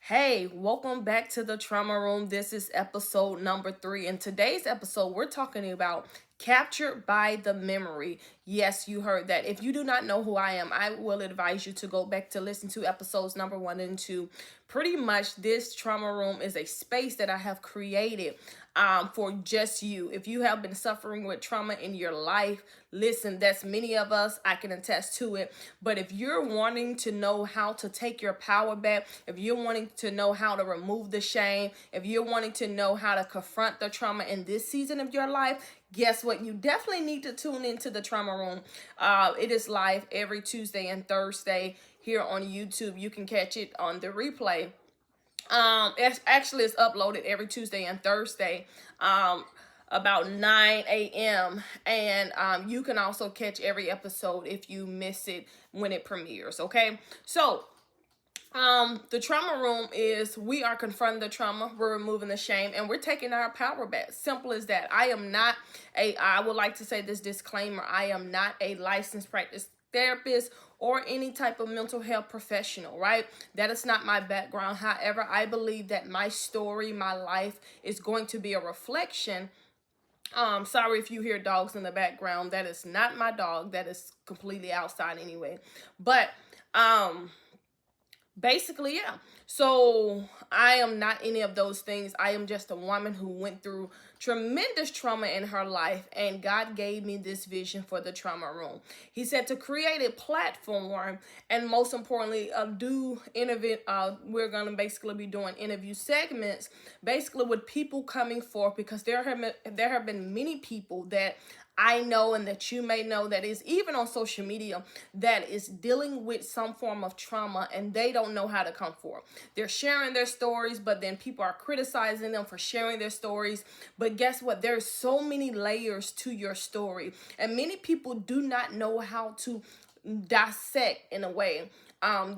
Hey, welcome back to the Trauma Room. This is episode number 3. In today's episode, we're talking about captured by the memory. Yes, you heard that. If you do not know who I am, I will advise you to go back to listen to episodes number 1 and 2. Pretty much, this Trauma Room is a space that I have created for just you. If you have been suffering with trauma in your life, listen, that's many of us. I can attest to it. But if you're wanting to know how to take your power back, if you're wanting to know how to remove the shame, if you're wanting to know how to confront the trauma in this season of your life, guess what? You definitely need to tune into the Trauma Room. It is live every Tuesday and Thursday here on YouTube. You can catch it on the replay. It's uploaded every Tuesday and Thursday, about 9 a.m. And you can also catch every episode if you miss it when it premieres. Okay, so the Trauma Room is we are confronting the trauma, we're removing the shame, and we're taking our power back. Simple as that. I would like to say this disclaimer: I am not a licensed practice therapist or any type of mental health professional, right? That is not my background. However, I believe that my story, my life is going to be a reflection. Sorry if you hear dogs in the background. That is not my dog. That is completely outside anyway. But basically, yeah. So I am not any of those things. I am just a woman who went through tremendous trauma in her life, and God gave me this vision for the Trauma Room. He said to create a platform, and most importantly, we're going to basically be doing interview segments, basically with people coming forth, because there have been many people that I know and that you may know that is even on social media that is dealing with some form of trauma, and they don't know how to come forward. They're sharing their stories, but then people are criticizing them for sharing their stories. But guess what? There's so many layers to your story, and many people do not know how to dissect, in a way,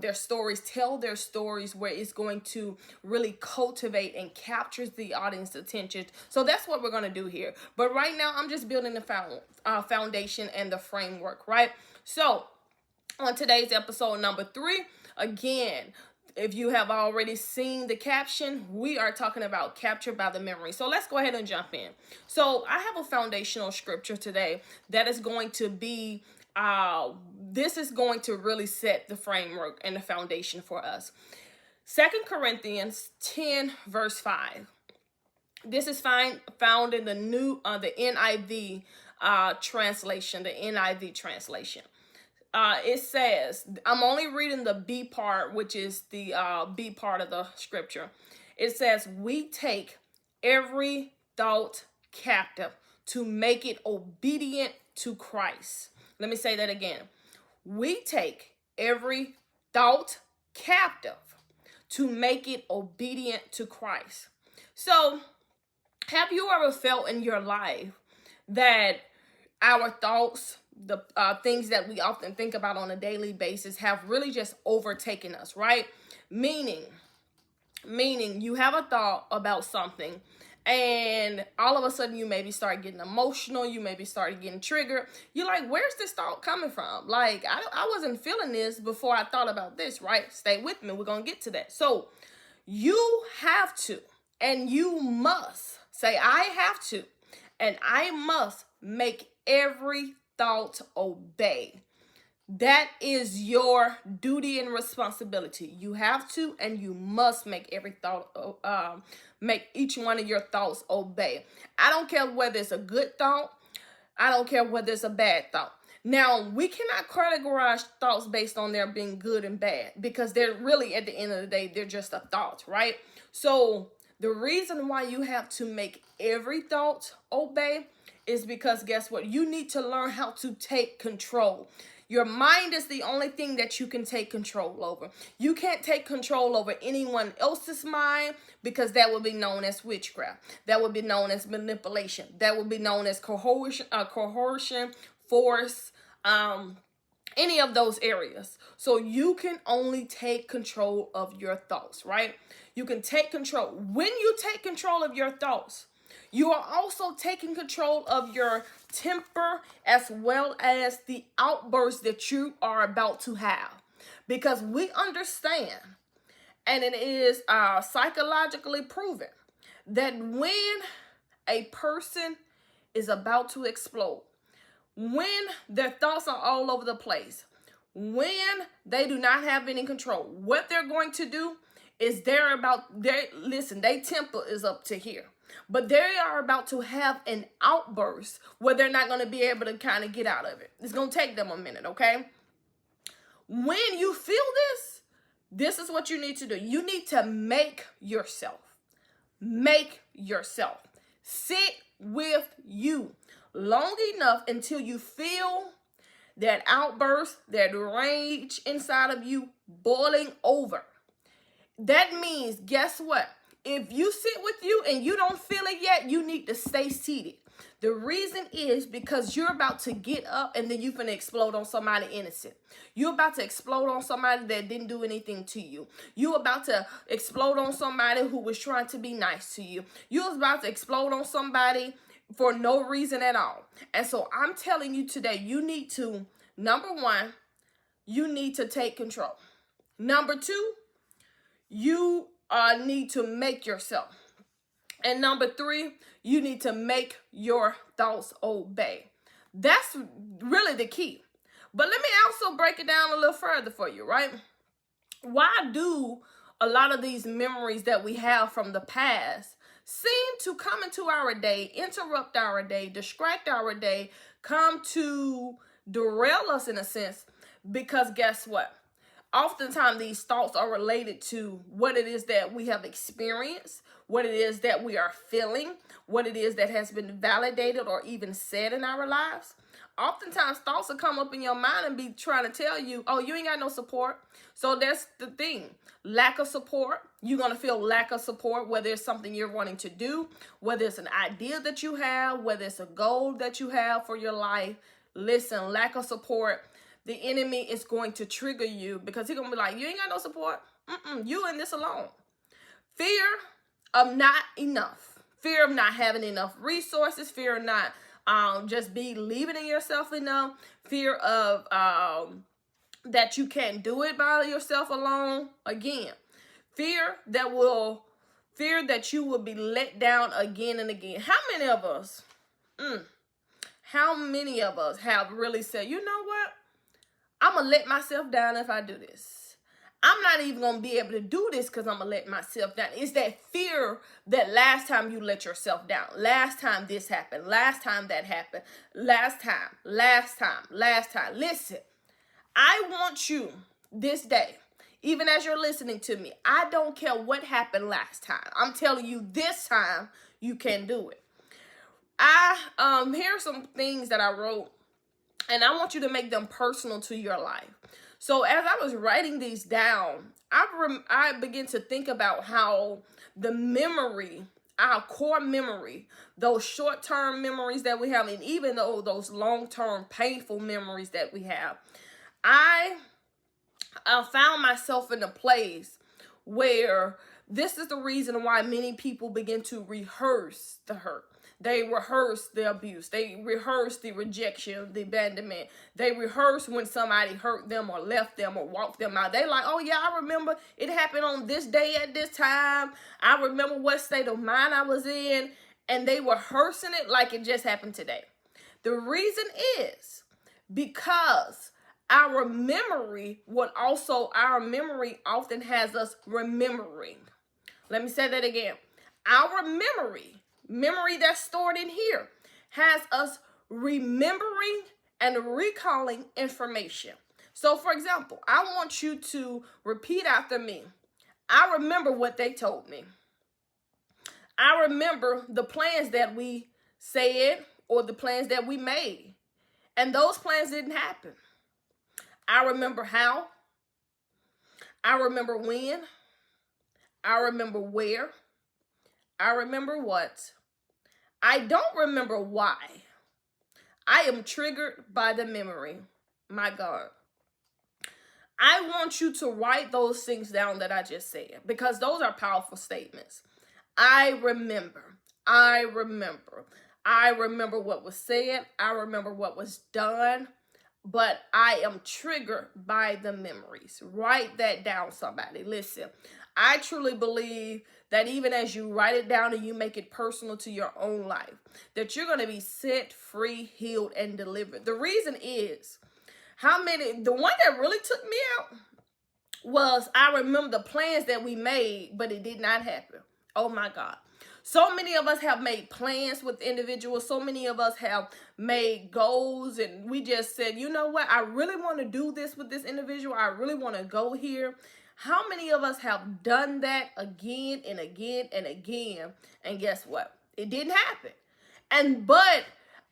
their stories, tell their stories where it's going to really cultivate and captures the audience attention. So that's what we're going to do here. But right now, I'm just building the foundation and the framework, right? So on today's episode number 3, again, if you have already seen the caption, we are talking about captured by the memory. So let's go ahead and jump in. So I have a foundational scripture today that is going to be this is going to really set the framework and the foundation for us. 2 Corinthians 10 verse 5. This is found in the NIV translation, the NIV translation. It says, I'm only reading the B part, which is the B part of the scripture. It says, we take every thought captive to make it obedient to Christ. Let me say that again. We take every thought captive to make it obedient to Christ. So, have you ever felt in your life that our thoughts, the things that we often think about on a daily basis, have really just overtaken us, right? Meaning you have a thought about something, and all of a sudden you maybe start getting emotional, you maybe start getting triggered. You're like, where's this thought coming from? Like, I wasn't feeling this before I thought about this, right? Stay with me, we're gonna get to that. So you have to, and you must say, I have to, and I must make every thought obey. That is your duty and responsibility. You have to, and you must make every thought, make each one of your thoughts obey. I don't care whether it's a good thought. I don't care whether it's a bad thought. Now, we cannot categorize thoughts based on their being good and bad, because they're really, at the end of the day, they're just a thought, right? So the reason why you have to make every thought obey is because, guess what? You need to learn how to take control. Your mind is the only thing that you can take control over. You can't take control over anyone else's mind, because that would be known as witchcraft. That would be known as manipulation. That would be known as coercion, force, any of those areas. So you can only take control of your thoughts, right? You can take control. When you take control of your thoughts, you are also taking control of your temper, as well as the outbursts that you are about to have. Because we understand, And it is psychologically proven that when a person is about to explode, when their thoughts are all over the place, when they do not have any control, what they're going to do is their temper is up to here. But they are about to have an outburst where they're not going to be able to kind of get out of it. It's going to take them a minute, okay? When you feel this is what you need to do. You need to make yourself. Sit with you long enough until you feel that outburst, that rage inside of you boiling over. That means, guess what? If you sit with you and you don't feel it yet, you need to stay seated. The reason is because you're about to get up and then you're going to explode on somebody innocent. You're about to explode on somebody that didn't do anything to you. You're about to explode on somebody who was trying to be nice to you. You're about to explode on somebody for no reason at all. And so I'm telling you today, you need to, number one, you need to take control. Number two, you need to make yourself. And number three, you need to make your thoughts obey. That's really the key. But let me also break it down a little further for you, right? Why do a lot of these memories that we have from the past seem to come into our day, interrupt our day, distract our day, come to derail us in a sense? Because guess what? Oftentimes these thoughts are related to what it is that we have experienced, what it is that we are feeling, what it is that has been validated or even said in our lives. Oftentimes thoughts will come up in your mind and be trying to tell you, oh, you ain't got no support. So that's the thing. Lack of support. You're going to feel lack of support, whether it's something you're wanting to do, whether it's an idea that you have, whether it's a goal that you have for your life. Listen, lack of support. The enemy is going to trigger you because he's going to be like, you ain't got no support. You in this alone. Fear of not enough. Fear of not having enough resources. Fear of not just believing in yourself enough. Fear of that you can't do it by yourself alone. Again, fear that you will be let down again and again. How many of us have really said, you know what? I'm going to let myself down if I do this. I'm not even going to be able to do this because I'm going to let myself down. It's that fear that last time you let yourself down. Last time this happened. Last time that happened. Last time. Listen, I want you this day, even as you're listening to me, I don't care what happened last time. I'm telling you this time you can do it. Here are some things that I wrote, and I want you to make them personal to your life. So as I was writing these down, I began to think about how the memory, our core memory, those short-term memories that we have, and even though those long-term painful memories that we have, I found myself in a place where this is the reason why many people begin to rehearse the hurt. They rehearse the abuse. They rehearse the rejection, the abandonment. They rehearse when somebody hurt them or left them or walked them out. They like, oh yeah, I remember it happened on this day at this time. I remember what state of mind I was in. And they were rehearsing it like it just happened today. The reason is because our memory often has us remembering. Let me say that again. Our memory that's stored in here, has us remembering and recalling information. So, for example, I want you to repeat after me. I remember what they told me. I remember the plans that we said or the plans that we made. And those plans didn't happen. I remember how. I remember when. I remember where. I remember what. I don't remember why. I am triggered by the memory. My God. I want you to write those things down that I just said, because those are powerful statements. I remember. I remember what was said. I remember what was done. but I am triggered by the memories. Write that down, somebody. Listen, I truly believe that even as you write it down and you make it personal to your own life, that you're going to be set free, healed, and delivered. The reason is, the one that really took me out was, I remember the plans that we made, but it did not happen. Oh my God. So many of us have made plans with individuals. So many of us have made goals, and we just said, you know what? I really want to do this with this individual. I really want to go here. How many of us have done that again and again and again? And guess what? It didn't happen. But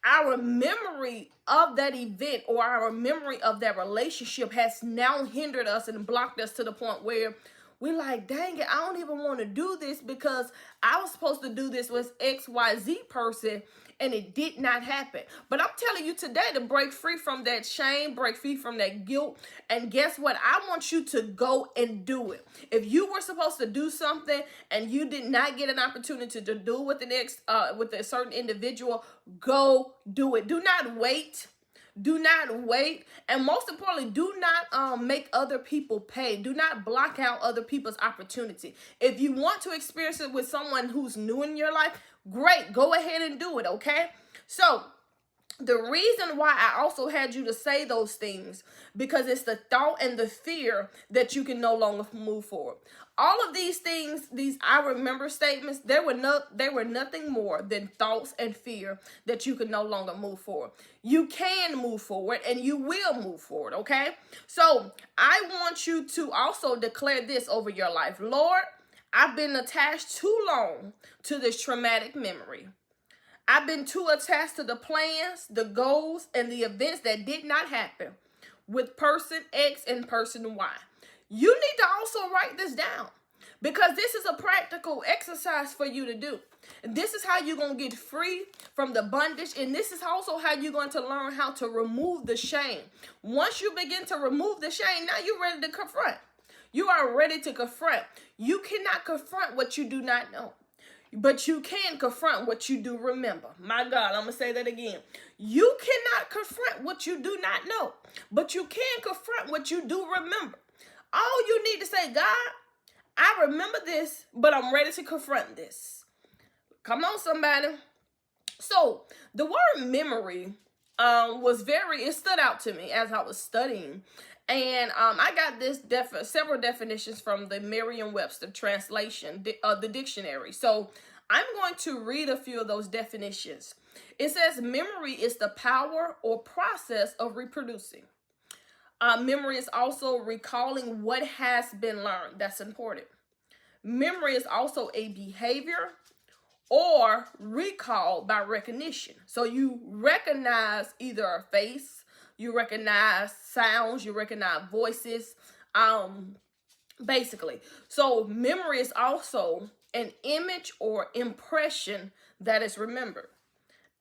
our memory of that event or our memory of that relationship has now hindered us and blocked us to the point where we're like, dang it, I don't even want to do this because I was supposed to do this with XYZ person and it did not happen. But I'm telling you today to break free from that shame, break free from that guilt. And guess what? I want you to go and do it. If you were supposed to do something and you did not get an opportunity to do with with a certain individual, go do it. Do not wait. Do not wait. And most importantly, do not make other people pay. Do not block out other people's opportunity. If you want to experience it with someone who's new in your life, great. Go ahead and do it, okay? So the reason why I also had you to say those things, because it's the thought and the fear that you can no longer move forward. All of these things, these I remember statements, they were nothing more than thoughts and fear that you can no longer move forward. You can move forward and you will move forward, okay? So I want you to also declare this over your life. Lord, I've been attached too long to this traumatic memory. I've been too attached to the plans, the goals, and the events that did not happen with person X and person Y. You need to also write this down, because this is a practical exercise for you to do. This is how you're going to get free from the bondage, and this is also how you're going to learn how to remove the shame. Once you begin to remove the shame, now you're ready to confront. You are ready to confront. You cannot confront what you do not know, but you can confront what you do remember. My God, I'm going to say that again. You cannot confront what you do not know, but you can confront what you do remember. All you need to say, God, I remember this, but I'm ready to confront this. Come on, somebody. So the word memory it stood out to me as I was studying. And I got this several definitions from the Merriam-Webster translation, the dictionary. So I'm going to read a few of those definitions. It says memory is the power or process of reproducing. Memory is also recalling what has been learned. That's important. Memory is also a behavior or recall by recognition. So you recognize either a face, you recognize sounds, you recognize voices, basically. So memory is also an image or impression that is remembered.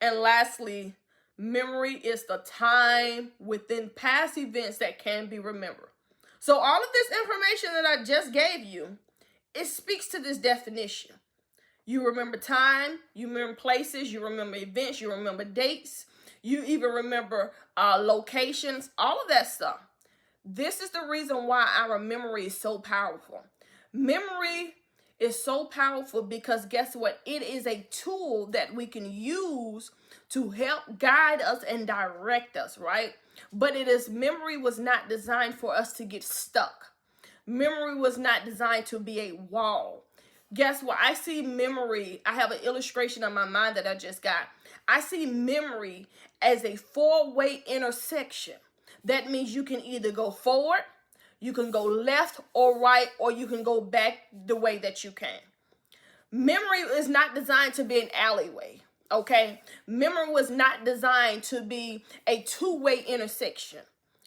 And lastly, memory is the time within past events that can be remembered. So all of this information that I just gave you, it speaks to this definition. You remember time, you remember places, you remember events, you remember dates, you even remember locations, all of that stuff. This is the reason why our memory is so powerful. Memory is so powerful because guess what? It is a tool that we can use to help guide us and direct us, right? But memory was not designed for us to get stuck. Memory was not designed to be a wall. Guess what? I see memory. I have an illustration on my mind that I just got. I see memory as a four-way intersection. That means you can either go forward, you can go left or right, or you can go back the way that you can. Memory is not designed to be an alleyway, okay? Memory was not designed to be a two-way intersection,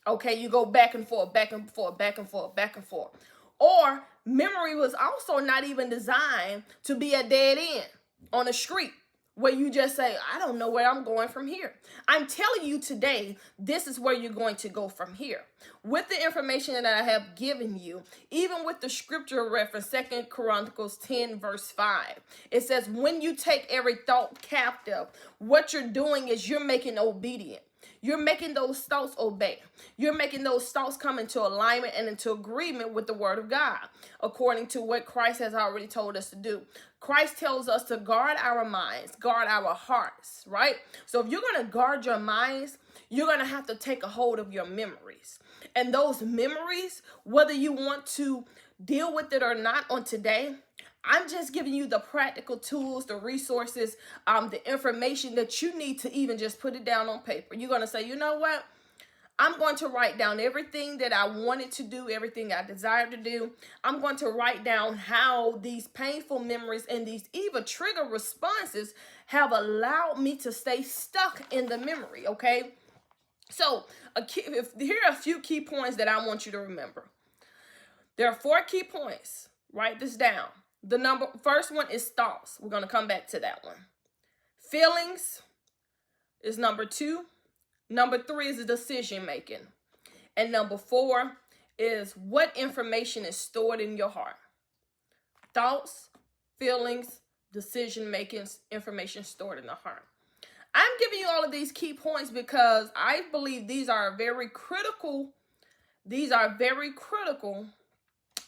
okay? You go back and forth, back and forth, back and forth, back and forth. Or memory was also not even designed to be a dead end on a street where you just say, I don't know where I'm going from here. I'm telling you today, this is where you're going to go from here. With the information that I have given you, even with the scripture reference, 2 Chronicles 10 verse 5, it says, when you take every thought captive, what you're doing is you're making obedient. You're making those thoughts obey. You're making those thoughts come into alignment and into agreement with the word of God, according to what Christ has already told us to do. Christ tells us to guard our minds, guard our hearts, right? So if you're going to guard your minds, you're going to have to take a hold of your memories. And those memories, whether you want to deal with it or not on today, I'm just giving you the practical tools, the resources, the information that you need to even just put it down on paper. You're going to say, you know what? I'm going to write down everything that I wanted to do, everything I desired to do. I'm going to write down how these painful memories and these even trigger responses have allowed me to stay stuck in the memory, okay? So here are a few key points that I want you to remember. There are 4 key points. Write this down. The first one is thoughts. We're going to come back to that one. Feelings is number 2. Number 3 is decision making. And number 4 is what information is stored in your heart. Thoughts, feelings, decision making, information stored in the heart. I'm giving you all of these key points because I believe these are very critical. These are very critical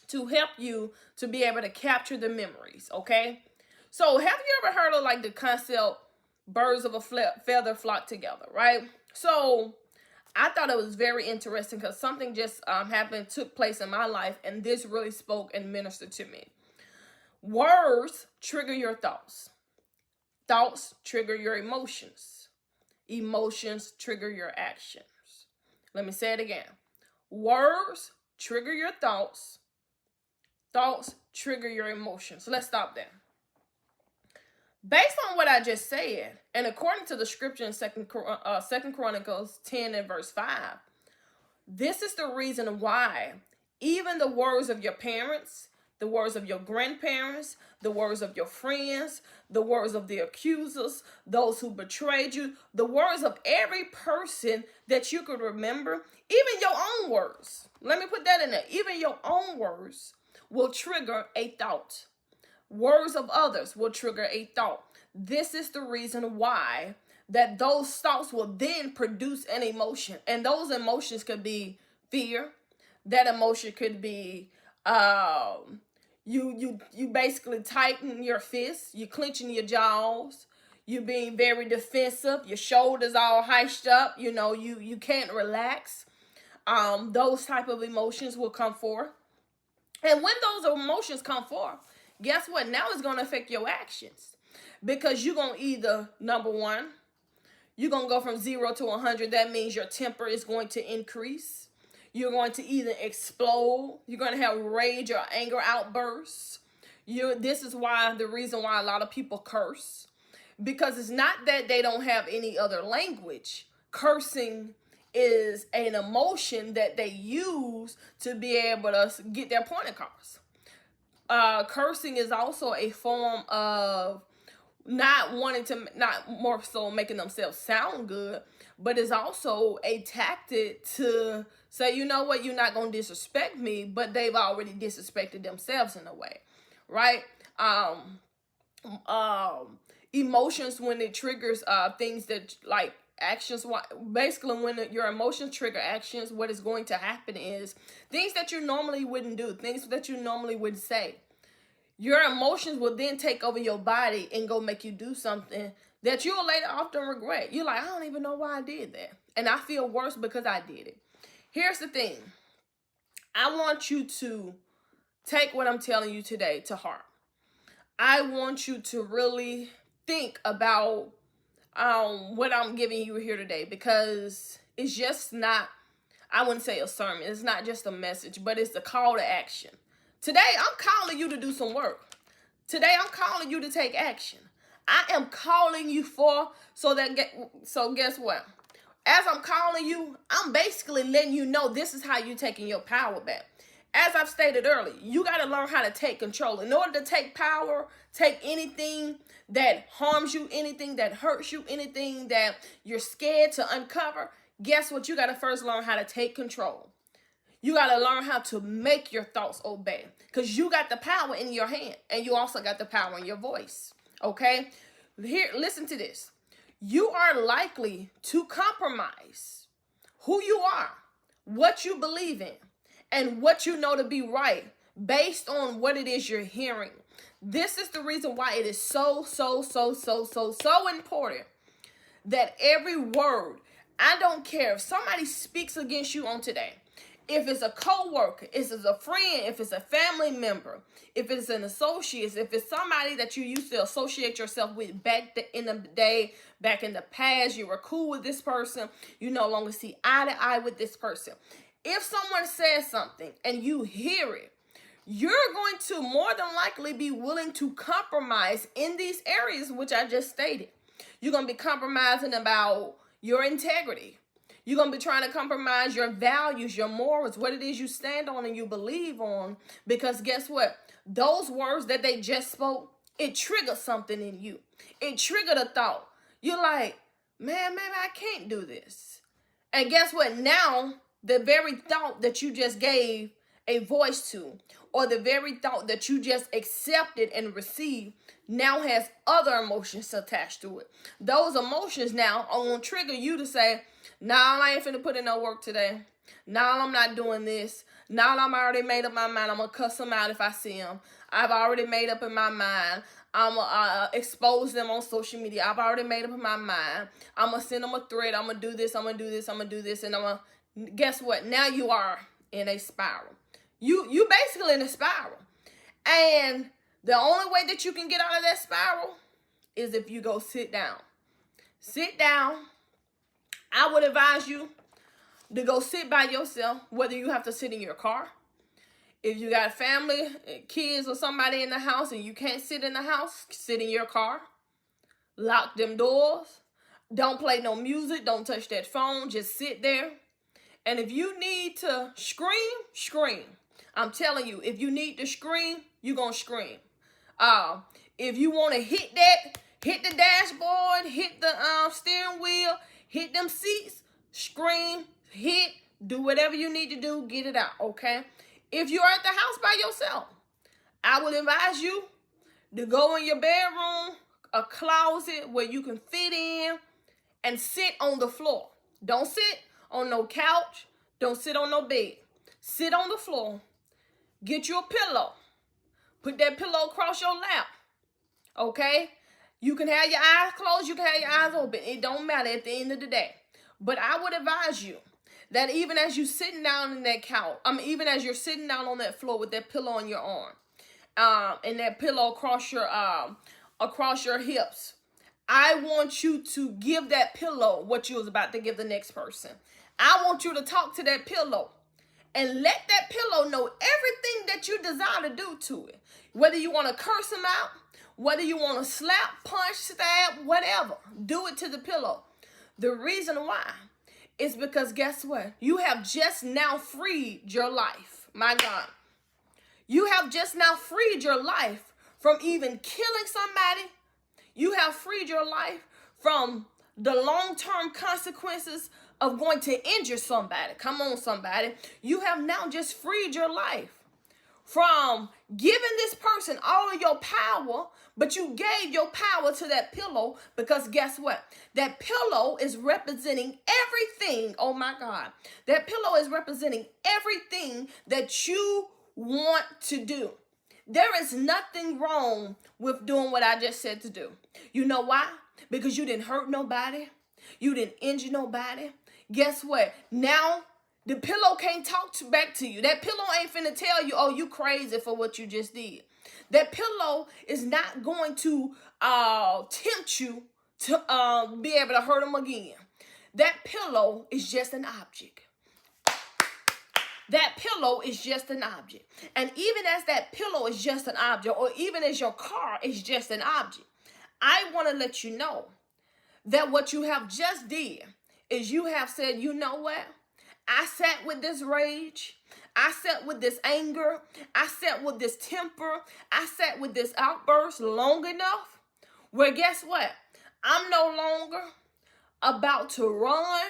to help you to be able to capture the memories, okay? So have you ever heard of like the concept birds of a feather flock together, right? So I thought it was very interesting because something just took place in my life, and this really spoke and ministered to me. Words trigger your thoughts. Thoughts trigger your emotions. Emotions trigger your actions. Let me say it again. Words trigger your thoughts. Thoughts trigger your emotions. Let's stop there. Based on what I just said, and according to the scripture in 2 Chronicles 10 and verse 5, this is the reason why even the words of your parents, the words of your grandparents, the words of your friends, the words of the accusers, those who betrayed you, the words of every person that you could remember, even your own words. Let me put that in there. Even your own words will trigger a thought. Words of others will trigger a thought. This is the reason why that those thoughts will then produce an emotion. And those emotions could be fear. That emotion could be you basically tighten your fists, you clenching your jaws, you being very defensive, your shoulders all hunched up, you can't relax. Those type of emotions will come forth. And when those emotions come forth, guess what? Now it's going to affect your actions. Because you're going to either, number one, you're going to go from 0 to 100. That means your temper is going to increase. You're going to either explode. You're going to have rage or anger outbursts. This is the reason why a lot of people curse. Because it's not that they don't have any other language. Cursing is an emotion that they use to be able to get their point across. Cursing is also a form of not more so making themselves sound good, but it's also a tactic to say, you know what, you're not going to disrespect me, but they've already disrespected themselves in a way, right? Emotions, when it triggers things that like actions, basically when your emotions trigger actions, what is going to happen is things that you normally wouldn't do, things that you normally wouldn't say. Your emotions will then take over your body and go make you do something that you'll later often regret. You're like, I don't even know why I did that. And I feel worse because I did it. Here's the thing. I want you to take what I'm telling you today to heart. I want you to really think about what I'm giving you here today, because it's just not, I wouldn't say a sermon. It's not just a message, but it's a call to action. Today, I'm calling you to do some work. Today, I'm calling you to take action. I am calling you so guess what? As I'm calling you, I'm basically letting you know this is how you're taking your power back. As I've stated earlier, you got to learn how to take control. In order to take power, take anything that harms you, anything that hurts you, anything that you're scared to uncover, guess what? You got to first learn how to take control. You got to learn how to make your thoughts obey, because you got the power in your hand and you also got the power in your voice. Okay? Here, listen to this. you are likely to compromise who you are, what you believe in, and what you know to be right based on what it is you're hearing. This is the reason why it is so important that every word, I don't care if somebody speaks against you on today, if it's a co-worker, if it's a friend, if it's a family member, if it's an associate, if it's somebody that you used to associate yourself with back in the day, back in the past, you were cool with this person, you no longer see eye to eye with this person. If someone says something and you hear it, you're going to more than likely be willing to compromise in these areas which I just stated. You're going to be compromising about your integrity. You're going to be trying to compromise your values, your morals, what it is you stand on and you believe on. Because guess what? Those words that they just spoke, it triggered something in you. It triggered a thought. You're like, man, maybe I can't do this. And guess what? Now, the very thought that you just gave a voice to, or the very thought that you just accepted and received, now has other emotions attached to it. Those emotions now are going to trigger you to say, nah, I ain't finna put in no work today. Nah, I'm not doing this. Nah, I'm already made up my mind. I'm going to cuss them out if I see them. I've already made up in my mind. I'm going to expose them on social media. I've already made up in my mind. I'm going to send them a thread. I'm going to do this. I'm going to do this. I'm going to do this. And guess what? Now you are in a spiral. You basically in a spiral. And the only way that you can get out of that spiral is if you go sit down. Sit down. I would advise you to go sit by yourself, whether you have to sit in your car. If you got family, kids, or somebody in the house and you can't sit in the house, sit in your car. Lock them doors. Don't play no music. Don't touch that phone. Just sit there. And if you need to scream, scream. I'm telling you, if you need to scream, you're going to scream. If you want to hit the dashboard, hit the steering wheel, hit them seats, scream, hit, do whatever you need to do, get it out, okay? If you're at the house by yourself, I would advise you to go in your bedroom, a closet where you can fit in, and sit on the floor. Don't sit on no couch. Don't sit on no bed. Sit on the floor. Get you a pillow. Put that pillow across your lap. Okay? You can have your eyes closed. You can have your eyes open. It don't matter at the end of the day. But I would advise you that even as you're sitting down in that couch, even as you're sitting down on that floor with that pillow on your arm, and that pillow across your hips, I want you to give that pillow what you was about to give the next person. I want you to talk to that pillow and let that pillow know everything that you desire to do to it. Whether you want to curse them out, whether you want to slap, punch, stab, whatever, do it to the pillow. The reason why is because guess what? You have just now freed your life. My God. You have just now freed your life from even killing somebody. You have freed your life from the long-term consequences of going to injure somebody. Come on, somebody. You have now just freed your life from giving this person all of your power, but you gave your power to that pillow because guess what? That pillow is representing everything. Oh my God. That pillow is representing everything that you want to do. There is nothing wrong with doing what I just said to do. You know why? Because you didn't hurt nobody. You didn't injure nobody. Guess what? Now, the pillow can't talk back to you. That pillow ain't finna tell you, oh, you crazy for what you just did. That pillow is not going to tempt you to be able to hurt them again. That pillow is just an object. That pillow is just an object. And even as that pillow is just an object, or even as your car is just an object, I want to let you know that what you have just did is you have said, you know what? I sat with this rage. I sat with this anger. I sat with this temper. I sat with this outburst long enough where guess what? I'm no longer about to run.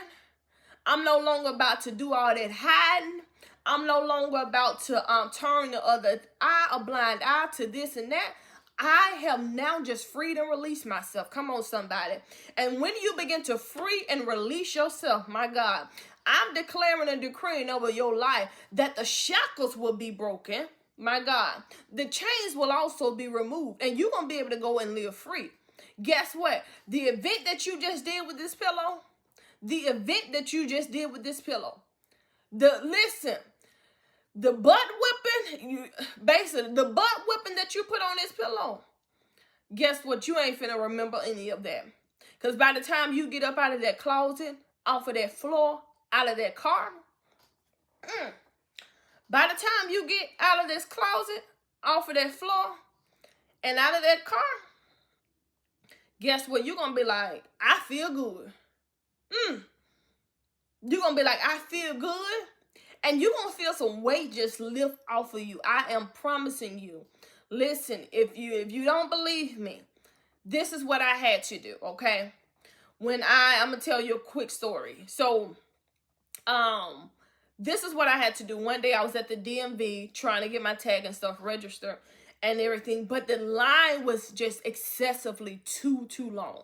I'm no longer about to do all that hiding. I'm no longer about to turn the other eye, a blind eye to this and that. I have now just freed and released myself. Come on, somebody. And when you begin to free and release yourself, my God, I'm declaring and decreeing over your life that the shackles will be broken. My God, the chains will also be removed, and you're going to be able to go and live free. Guess what? The event that you just did with this pillow, listen, the butt whipping, the butt whipping that you put on this pillow, guess what? You ain't finna remember any of that. Because by the time you get up out of that closet, off of that floor, out of that car, by the time you get out of this closet, off of that floor, and out of that car, guess what? You're going to be like, I feel good. You're going to be like, I feel good. And you're going to feel some weight just lift off of you. I am promising you. Listen, if you don't believe me, this is what I had to do, okay? I'm going to tell you a quick story. So, this is what I had to do. One day I was at the DMV trying to get my tag and stuff registered and everything, but the line was just excessively too long.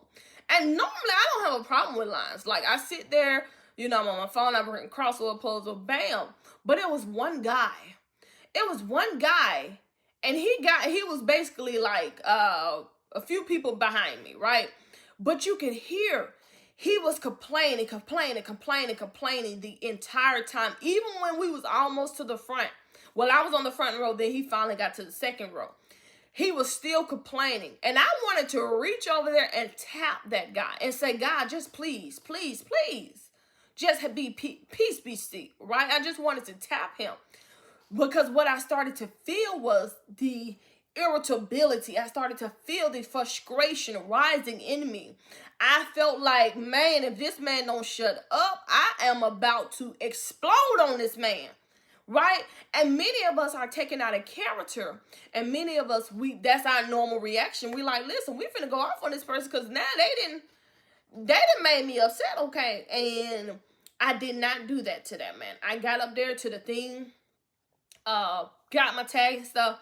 And normally I don't have a problem with lines. Like, I sit there, I'm on my phone, I'm writing crossword puzzle, bam. But it was one guy. And he was basically like a few people behind me, right? But you could hear he was complaining the entire time. Even when we was almost to the front. Well, I was on the front row, then he finally got to the second row. He was still complaining. And I wanted to reach over there and tap that guy and say, God, just please, just be peace be still, right? I just wanted to tap him. Because what I started to feel was the irritability. I started to feel the frustration rising in me. I felt like, man, if this man don't shut up, I am about to explode on this man. Right? And many of us are taken out of character. And many of us, that's our normal reaction. We like, listen, we finna go off on this person because now they didn't make me upset, okay? And I did not do that to that man. I got up there to the thing, got my tag and stuff.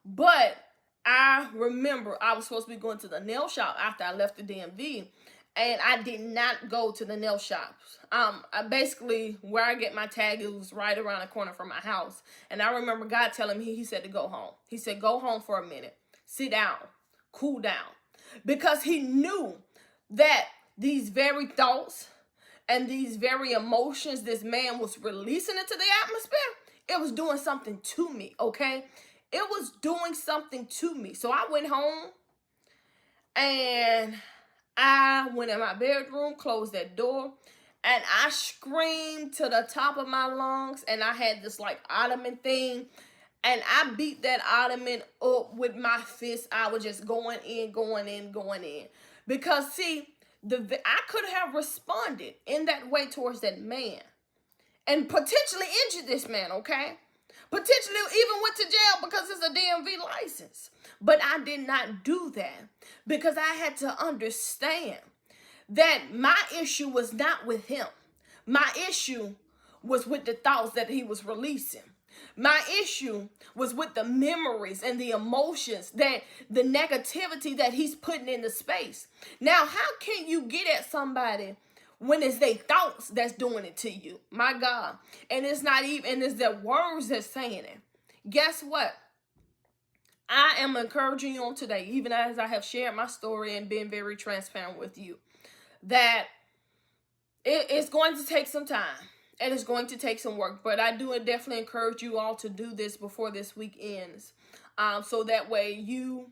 But I remember I was supposed to be going to the nail shop after I left the DMV. And I did not go to the nail shops. I basically, where I get my tag, it was right around the corner from my house. And I remember God telling me, he said to go home. He said, go home for a minute. Sit down. Cool down. Because he knew that these very thoughts and these very emotions this man was releasing into the atmosphere, it was doing something to me, okay? It was doing something to me. So I went home and I went in my bedroom, closed that door, and I screamed to the top of my lungs, and I had this like ottoman thing, and I beat that ottoman up with my fist. I was just going in. Because see, I could have responded in that way towards that man and potentially injured this man, okay? Potentially even went to jail because it's a DMV license. But I did not do that because I had to understand that my issue was not with him. My issue was with the thoughts that he was releasing. My issue was with the memories and the emotions, that the negativity that he's putting in the space. Now, how can you get at somebody when it's their thoughts that's doing it to you? My God. And it's not even, and it's their words that's saying it. Guess what? I am encouraging you on today, even as I have shared my story and been very transparent with you, that it's going to take some time and it's going to take some work. But I do definitely encourage you all to do this before this week ends, so that way you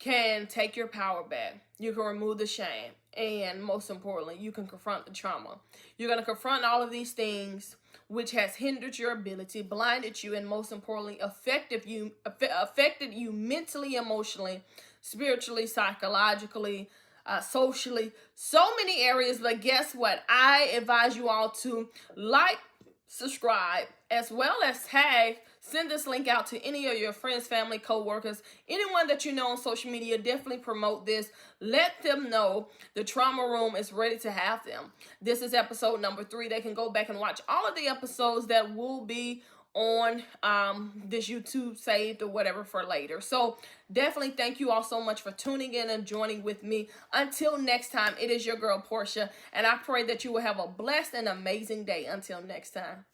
can take your power back. You can remove the shame. And most importantly, you can confront the trauma. You're going to confront all of these things which has hindered your ability, blinded you, and most importantly, affected you mentally, emotionally, spiritually, psychologically, socially, so many areas. But guess what? I advise you all to like, subscribe, as well as tag, send this link out to any of your friends, family, co-workers, anyone that you know on social media. Definitely promote this. Let them know the trauma room is ready to have them. This is episode number 3. They can go back and watch all of the episodes that will be on this YouTube saved or whatever for later. So definitely thank you all so much for tuning in and joining with me. Until next time, it is your girl Portia, and I pray that you will have a blessed and amazing day. Until next time.